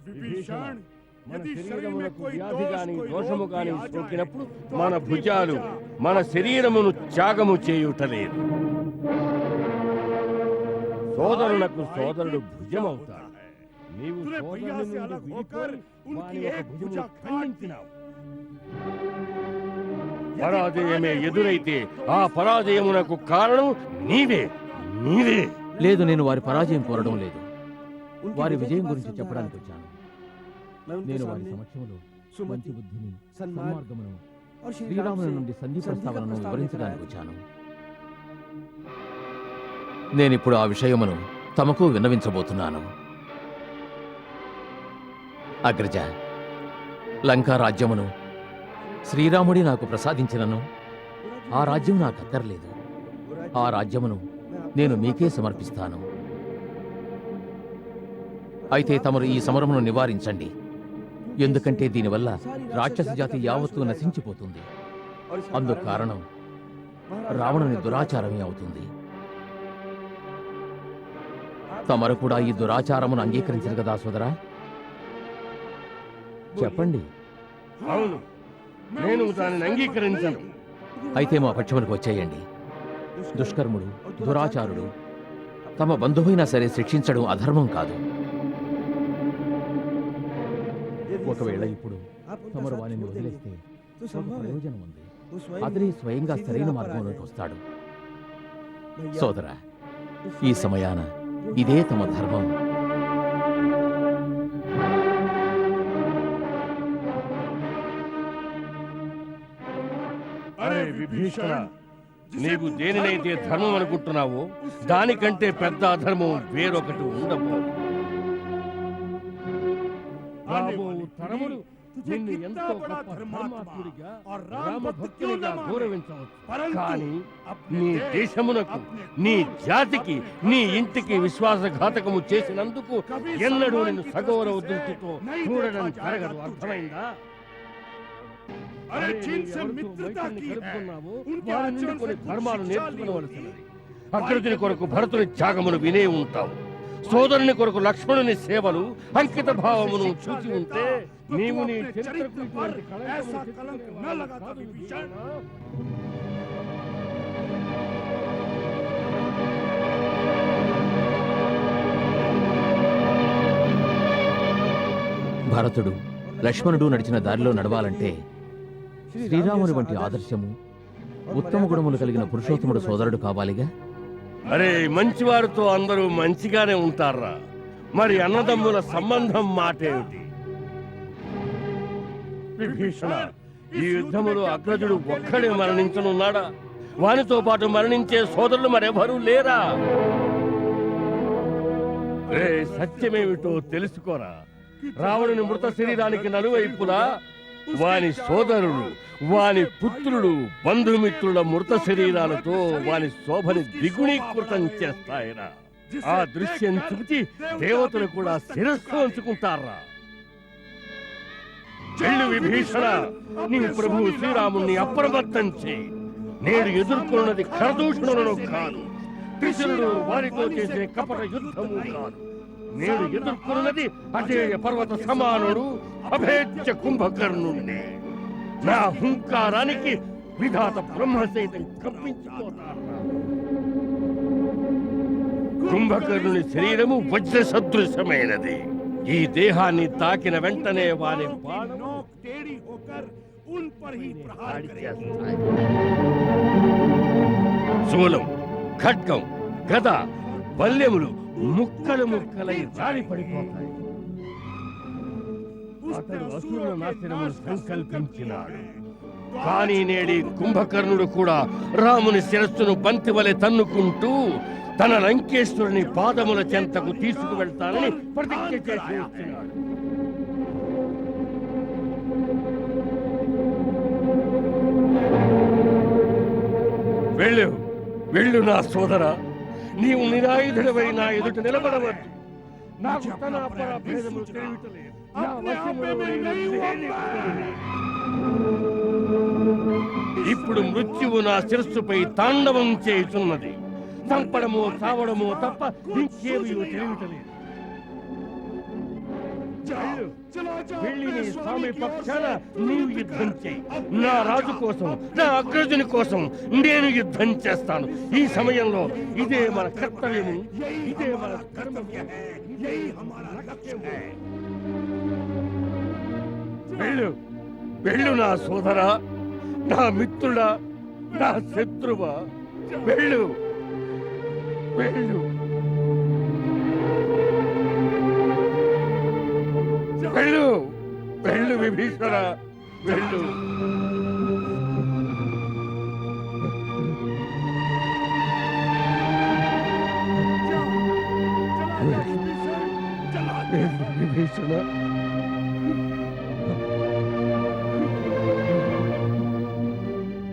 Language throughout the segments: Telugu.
మన శరీరములకు వ్యాధి గాని దోషము గాని సోకినప్పుడు మన భుజాలు మన శరీరమును త్యాగము చేయుటలేదు. సోదరులకు సోదరుడు భుజమవుతాడు. నీవు సోదరుని నుండి విడిపోయి వాని ఒక భుజమును ఖండించినావు. పరాజయమే ఎదురైతే ఆ పరాజయమునకు కారణం నీవే. లేదు, నేను వారి పరాజయం కోరడం లేదు. వారి విజయం గురించి చెప్పడానికి వచ్చాను. నేను వారి సమక్షంలో మంచి బుద్ధిని, సన్మార్గమును, శ్రీరాముని నుండి సంధి ప్రస్తావనను వివరించడానికి వచ్చాను. నేనిప్పుడు ఆ విషయమును తమకు విన్నవించబోతున్నాను. అగ్రజ, లంకా రాజ్యమును శ్రీరాముడి నాకు ప్రసాదించినను ఆ రాజ్యం నాకు అక్కర్లేదు. ఆ రాజ్యమును నేను మీకే సమర్పిస్తాను. అయితే తమరు ఈ సమరమును నివారించండి. ఎందుకంటే దీనివల్ల రాక్షస జాతి యావత్తు నశించిపోతుంది. అందుకు కారణం రావణుని దురాచారమే అవుతుంది. తమరు కూడా ఈ దురాచారమును అంగీకరించరు కదా సోదరా? చెప్పండి. అవును, నేను దానిని అంగీకరించను. అయితే మా పక్షములకు వచ్చేయండి. దుష్కర్ముడు, దురాచారుడు తమ బంధువైనా సరే శిక్షించడం అధర్మం కాదు. ఒకవేళ ఇప్పుడు తమరు వారిని వదిలేస్తే ప్రయోజనం ఉంది. అతని స్వయంగా సరైన మార్గంలోకి వస్తాడు. సోదరా, ఈ సమయాన ఇదే తమ ధర్మం. అరే విభీషణ, నీవు దేనినైతే ధర్మం అనుకుంటున్నావో దానికంటే పెద్ద అధర్మం వేరొకటి ఉండవు. తరములు నిన్ను ఎంతో గొప్ప ధర్మాత్ముడిగా, రామభక్తునిగా గౌరవించవచ్చు. కానీ నీ దేశమునకు, నీ జాతికి, నీ ఇంటికి విశ్వాసఘాతకము చేసినందుకు ఎన్నడూ నిన్ను సగౌరవ దృష్టితో చూడడం జరగదు. అర్థమైందా? కొన్ని ధర్మాలు నేర్చుకోవలసినది. అగ్రజుని కొరకు భరతుని త్యాగమును వినే ఉంటావు. సోదరుని కొరకు లక్ష్మణుని సేవలు, అంకిత భావమును చూసి ఉంటే నీవు నీ చరిత్రకు భరతుడు, లక్ష్మణుడు నడిచిన దారిలో నడవాలంటే శ్రీరాముని వంటి ఆదర్శము, ఉత్తమ గుణములు కలిగిన పురుషోత్తముడు సోదరుడు కావాలిగా. అరే, మంచివారితో అందరూ మంచిగానే ఉంటారా? మరి అన్నదమ్ముల సంబంధం మాటేమిటి? విభీషణ, ఈ యుద్ధములో అగ్రజుడు ఒక్కడే మరణించనున్నాడా? వానితో పాటు మరణించే సోదరులు మరెవరూ లేరా? రే, సత్యమేమిటో తెలుసుకోరా. రావణుని మృత శరీరానికి నలువైపులా వాని సోదరులు, వాని పుత్రులు, బంధుమిత్రుల మృత శరీరాలతో వాని శోభని ద్విగుణీకృతం చేస్తాయరా. ఆ దృశ్యం చూచి దేవతలు కూడా శిరస్సు వంచుకుంటారా. చెల్లు విభీషణ, నీ ప్రభువు శ్రీరాముణ్ణి అప్రమత్తం చేయి. నేడు ఎదుర్కొన్నది ఖరదూషణులను కాదు, త్రిశూరుడు వారితో చేసే కపట యుద్ధము కాదు. నేడు ఎదుర్కొన్నది అజేయ పర్వత సమానుడు అభేద్య కుంభకర్ణుణ్ణి. నా హుంకారానికి విధాత బ్రహ్మ సైతం కంపించిపోతారు. కుంభకర్ణుని శరీరము వజ్ర సదృశమైనది. ఈ దేహాన్ని తాకిన వెంటనే వారి శూలం, ఖడ్గం, గద, బల్యములు ముక్కలు ముక్కలై రాలి పడిపోతాయి. అతడు అసురుల నాశనమును సంకల్పించినాడు. కానీ నేడి కుంభకర్ణుడు కూడా రాముని శిరస్సును బంతివలె తన్నుకుంటూ తన లంకేశ్వరుని పాదముల చెంతకు తీసుకువెళ్తానని ప్రతిజ్ఞ చేసి వచ్చినాడు. వెళ్ళు, వెళ్ళు నా సోదరా. నీవు నిరాయుధుడవై నా ఎదుట నిలబడవద్దు. నాకు తన అపరాధములు తెలియటలేదు. ఇప్పుడు మృత్యువు నా శిరస్సుపై తాండవం చేయుచున్నది. చంపడమో చావడమో తప్ప ఇంకేమీ తెలియటలేదు. వెళ్ళి నీ స్వామి పక్షాన నీవు యుద్ధం చేయి. నా రాజు కోసం, నా అగ్రజుని కోసం నేను యుద్ధం చేస్తాను. ఈ సమయంలో ఇదే మన కర్తవ్యము, ఇదే మన కర్తవ్యం. వెళ్ళు వెళ్ళు నా సోదరా, నా మిత్రుడా, నా శత్రువా, వెళ్ళు వెళ్ళు వెళ్ళు వెళ్ళు విభీషణ, వెళ్ళు. విభీషణ,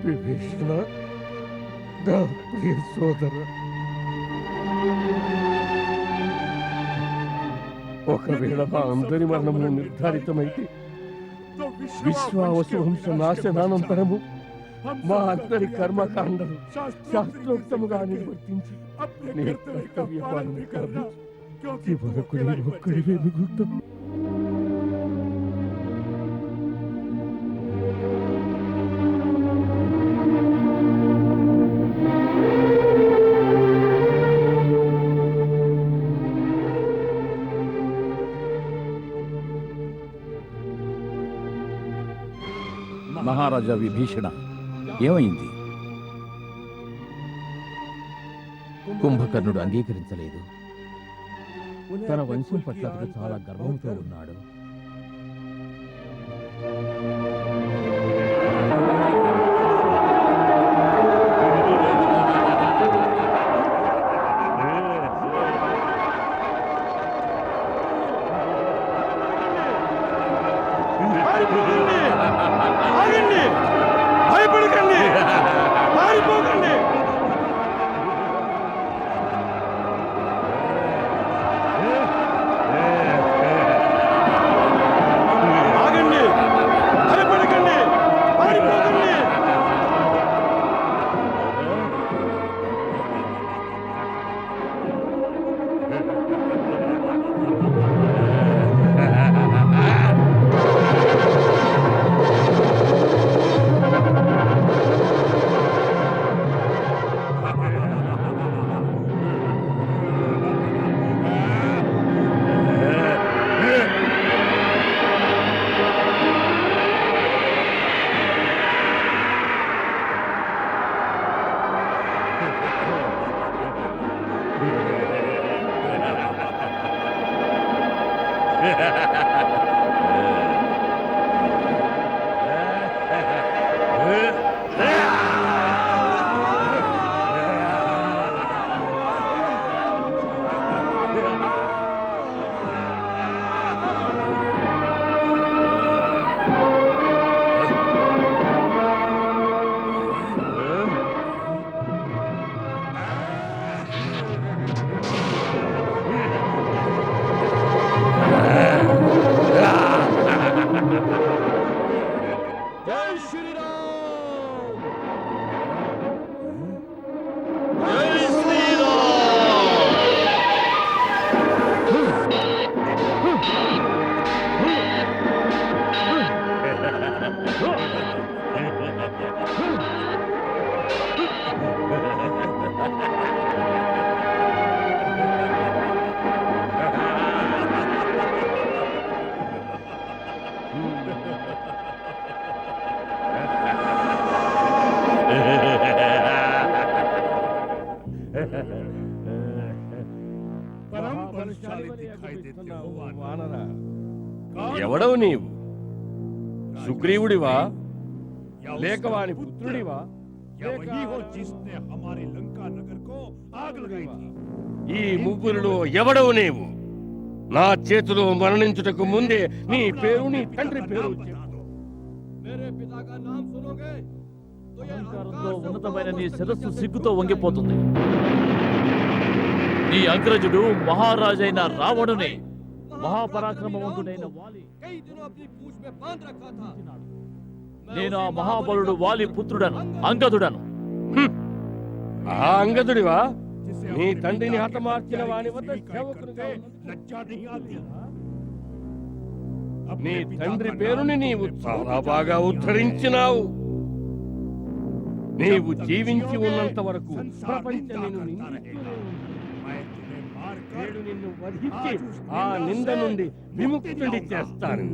విభీషణ, నా ప్రియ సోదర, ఒకవేళ మా అందరి మరణము నిర్ధారితమైతే విశ్వావసు వంశ నాశనానంతరము మా అందరి కర్మకాండలు శాస్త్రోక్తముగా నిర్వర్తించి నీ కర్తవ్యపాలన కాదు. చివరకు నేను ఒక్కడివే మిగులుతాం. మహారాజా విభీషణ, ఏమైంది? కుంభకర్ణుడు అంగీకరించలేదు. తన వంశం పట్ల అతడు చాలా గర్వంతో ఉన్నాడు. భయపడకండి, పారిపోకండి. ఆగండి, భయపడకండి, పారిపోకండి. ఎవడవు నీవు? సుగ్రీవుడివా, లేక వాని పుత్రుడివా? ఈ ముగ్గురులో ఎవడవు నీవు? నా చేతిలో మరణించుటకు ముందే నీ పేరు, నీ తండ్రి పేరు అహంకారంతో ఉన్నతమైన నీ శిరస్సు సిగ్గుతో వంగిపోతుంది. నీ అగ్రజుడు మహారాజైన రావణుని, మహాపరాక్రమవంతుడైన వాలి, నేను ఆ మహాబలుడు వాలి పుత్రుడను, అంగదుడను. ఆ అంగదుడివా? నీ తండ్రిని హతమార్చిన వాని వద్ద సేవకునిగా నీ తండ్రి పేరుని నీవు చాలా బాగా ఉద్ధరించినావు. నీవు జీవించి ఉన్నంత వరకు ప్రపంచం నిన్ను నిందిస్తూనే ఉంది. నేడు నిన్ను వధించి ఆ నింద నుండి విముక్తుడి చేస్తాను.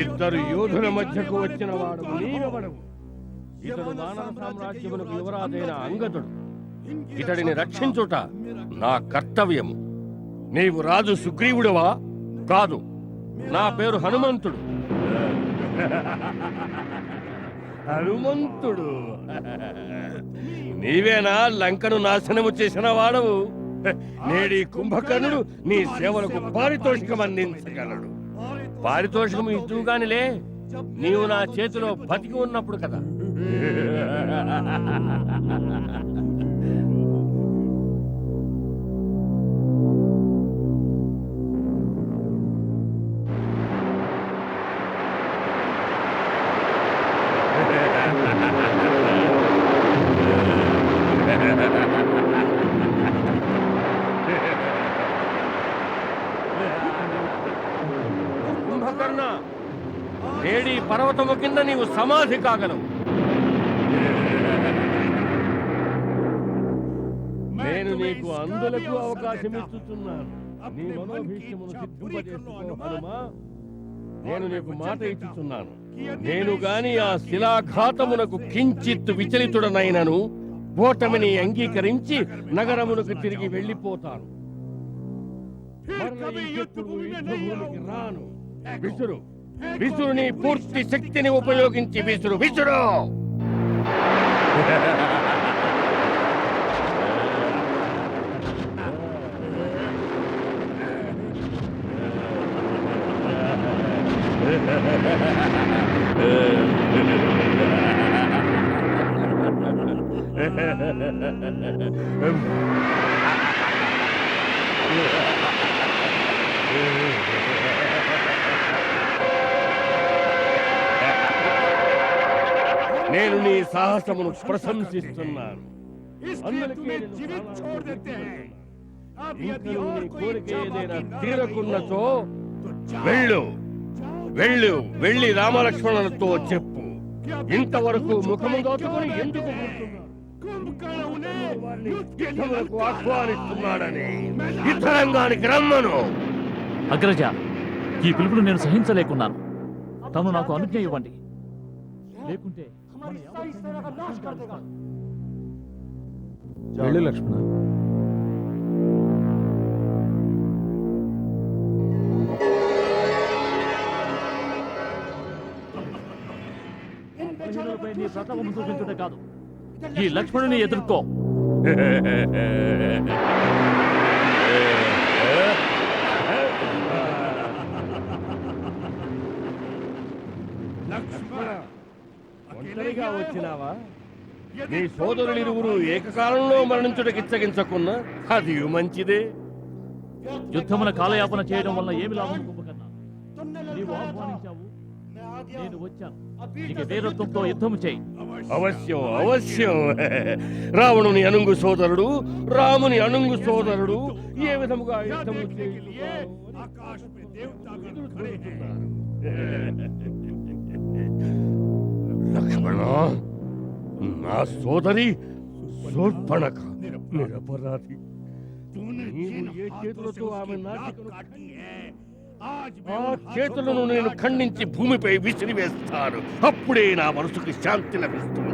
ఇద్దరు యోధుల మధ్యకు వచ్చిన వాడు నీవెవడవు. ఇతడు వానర సామ్రాజ్యమునకు యువరాజైన అంగదుడు. ఇతడిని రక్షించుట నా కర్తవ్యము. నీవు రాజు సుగ్రీవుడవా? కాదు, నా పేరు హనుమంతుడు. హనుమంతుడు, నీవేనా లంకను నాశనము చేసిన వాడవు? నేడి కుంభకర్ణుడు నీ సేవలకు పారితోషికం అందించగలడు. పారితోషికం ఇద్దుగానిలే, నీవు నా చేతిలో బతికి ఉన్నప్పుడు కదా. కుంభకర్ణ, నేడి పర్వతము కింద నీవు సమాధి కాగలవు. నేను నీకు అందులకు అవకాశం ఇస్తున్నాను. నీ మనోభీష్యమును సిద్ధింపజేసుకో హనుమా. నేను నీకు మాట ఇచ్చుతున్నాను. నేను గాని ఆ శిలాఘాతమునకు కించిత్ విచలితుడనైనను ఓటమిని అంగీకరించి నగరమునకు తిరిగి వెళ్ళిపోతాను. రాను. విసురు విసురు, నీ పూర్తి శక్తిని ఉపయోగించి విసురు విసురు. నేను నీ సాహసమును ప్రశంసిస్తున్నాను. కోరిక ఏదైనా తీరకున్నచో వెళ్ళు వెళ్ళు వెళ్ళి రామలక్ష్మణులతో చెప్పు. ఇంతవరకు ముఖము దాచుకొని ఎందుకు యుద్ధములకు ఆహ్వానిస్తున్నాడని. యుద్ధరంగానికి రమ్మను. అగ్రజ, ఈ పిలుపును నేను సహించలేకున్నాను. తను నాకు అనుజ్ఞ ఇవ్వండి, లేకుంటే వెళ్ళు లక్ష్మణ. నీ ప్రతాపం చూపించుటే కాదు, ఈ లక్ష్మణుని ఎదుర్కో. ఒంటరిగా వచ్చినావా? నీ సోదరులిరువురు ఏకకాలంలో మరణించుటకి ఇచ్చగించకున్నా అది మంచిదే. యుద్ధమున కాలయాపన చేయడం వల్ల ఏమి లాభం? కుంభకర్ణ, నీవు ఆహ్వానించావు, నేను వచ్చాను. ఇక వీరత్వంతో యుద్ధము చేయి. అవశ్యం అవశ్యం. రావణుని అనుంగు సోదరుడు, రాముని అనుంగు సోదరుడు ఏ విధముగా యుద్ధము లక్ష్మణ, నా సోదరి శూర్పణఖ నిరపరాధి. నీవు ఏ చేతులతో ఆమె నాటికను ఆ చేతులను నేను ఖండించి భూమిపై విసిరివేస్తాను. అప్పుడే నా మనసుకి శాంతి లభిస్తుంది.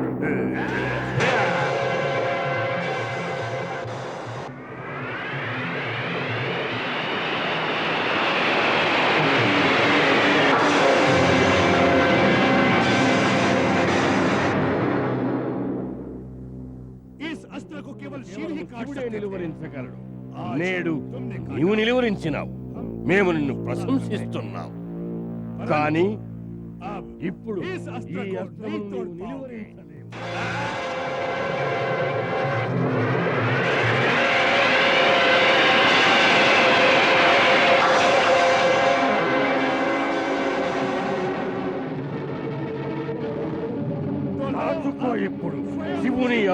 శివుడే నిలువరించగలడు. నేడు నీవు నిలువరించినావు, మేము నిన్ను ప్రశంసిస్తున్నాం. కానీ ఇప్పుడు ఈ అస్త్రమును నీవు నిలువరించలేవు.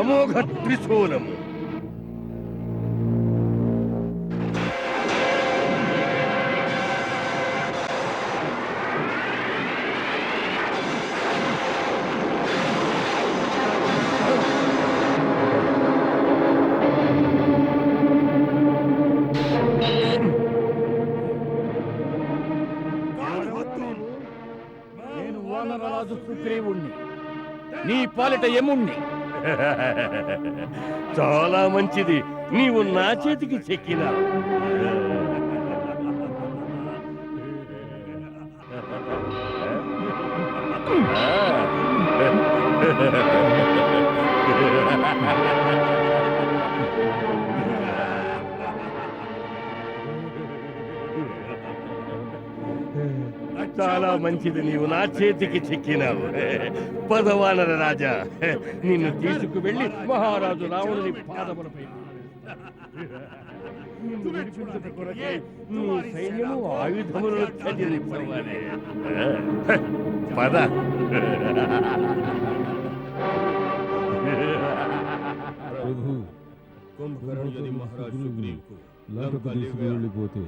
అమోఘ త్రిశూలము. నేను వానరరాజు సుగ్రీవుణ్ణి, నీ పాలిట యముణ్ణి. చాలా మంచిది, నీవు నా చేతికి చెక్కినావు. చాలా మంచిది, నీవు నా చేతికి చిక్కినావు. పదవానర రాజా, నిన్ను తీసుకువెళ్ళి మహారాజు రావణుని పాదములపై నిన్ను విడిపించుట కొరకై నీ సైన్యము ఆయుధములను త్యజించవాలి. పద. లంకకు తీసుకువెళ్ళిపోతే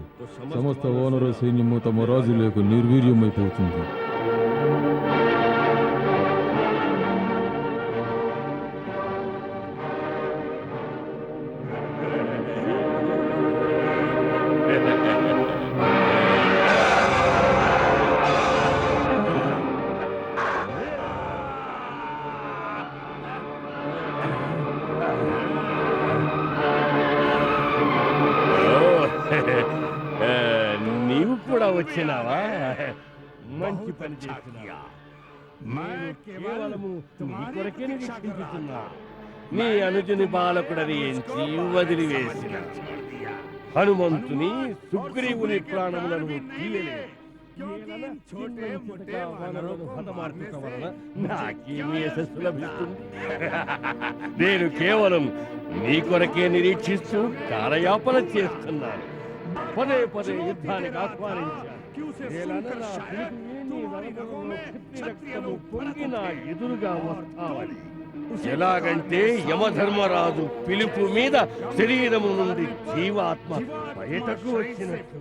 సమస్త వానర సైన్యము తమ రాజులకు నిర్వీర్యమైపోతుంది. నీవు కూడా వచ్చినావా? మంచి పని చేసినావా? నేను కేవలము నీ కొరకే నిరీక్షించుతున్నా. నీ అనుజుని బాలకుడని ఎంచి వదిలివేసిన హనుమంతుని సుగ్రీవుని ప్రాణములను తీయలేదు. నాకేమీ యశస్సు లభిస్తుంది? నేను కేవలం నీ కొరకే నిరీక్షిస్తూ కాలయాపన చేస్తున్నాను. పదే పదే యుద్ధానికి ఆహ్వానించాను. పొంగి నా ఎదురుగా వస్తావని. ఎలాగంటే యమధర్మరాజు పిలుపు మీద శరీరము నుండి జీవాత్మ బయటకు వచ్చినట్టు.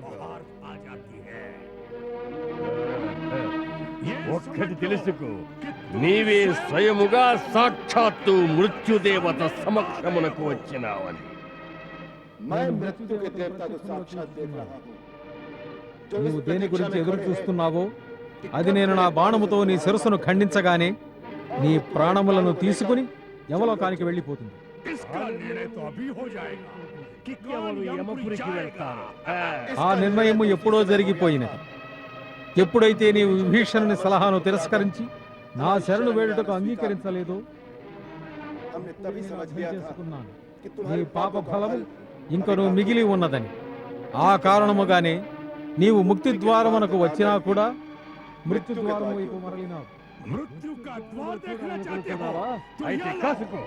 ఒక్కటి తెలుసుకో, నీవే స్వయముగా సాక్షాత్తు మృత్యుదేవత సమక్షమునకు వచ్చినావని. నువ్వు దేని గురించి ఎదురు చూస్తున్నావో అది నేను నా బాణముతో నీ శిరస్సును ఖండించగానే నీ ప్రాణములను తీసుకుని యమలోకానికి వెళ్ళిపోతుంది. ఆ నిర్ణయము ఎప్పుడో జరిగిపోయినది. ఎప్పుడైతే నీవు విభీషణుని సలహాను తిరస్కరించి నా శరణు వేడుటకు అంగీకరించలేదో చేసుకున్నాను నీ పాప ఫలము ఇంకను మిగిలి ఉన్నదని. ఆ కారణముగానే నీవు ముక్తి ద్వారమునకు వచ్చినా కూడా మృత్యు ద్వారం వైపు మరలినావు. అయితే కాసుకో.